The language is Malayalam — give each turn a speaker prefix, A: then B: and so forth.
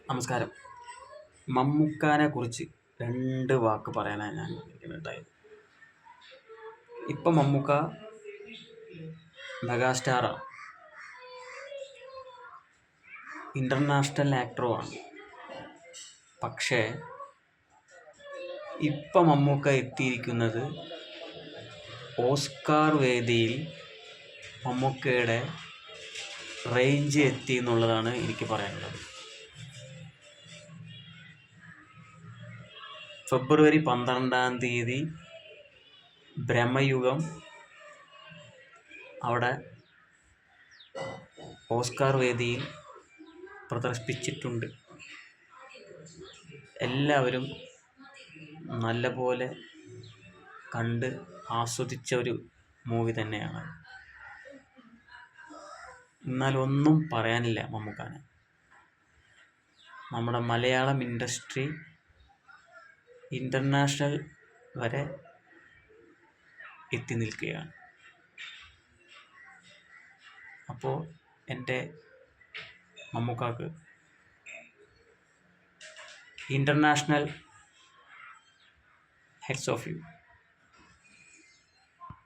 A: നമസ്കാരം. മമ്മൂക്കാനെ കുറിച്ച് രണ്ട് വാക്ക് പറയാനാണ് ഞാൻ വിളിക്കുന്നുണ്ടായത്. ഇപ്പം മമ്മൂക്ക മെഗാസ്റ്റാറാണ്, ഇൻ്റർനാഷണൽ ആക്ടറുമാണ്. പക്ഷേ ഇപ്പം മമ്മൂക്ക എത്തിയിരിക്കുന്നത് ഓസ്കാർ വേദിയിൽ മമ്മൂക്കയുടെ റേഞ്ച് എത്തി എന്നുള്ളതാണ് എനിക്ക് പറയാനുള്ളത്. ഫെബ്രുവരി 12 ബ്രഹ്മയുഗം അവിടെ ഓസ്കാർ വേദിയിൽ പ്രദർശിപ്പിച്ചിട്ടുണ്ട്. എല്ലാവരും നല്ലപോലെ കണ്ട് ആസ്വദിച്ച ഒരു മൂവി തന്നെയാണ്. എന്നാൽ ഒന്നും പറയാനില്ല മമ്മൂക്കാനെ. നമ്മുടെ മലയാളം ഇൻഡസ്ട്രി ഇൻ്റർനാഷണൽ വരെ എത്തി നിൽക്കുകയാണ്. അപ്പോൾ എൻ്റെ മമ്മൂക്കാക്ക് ഇൻ്റർനാഷണൽ ഹെഡ്സ് ഓഫ് യു.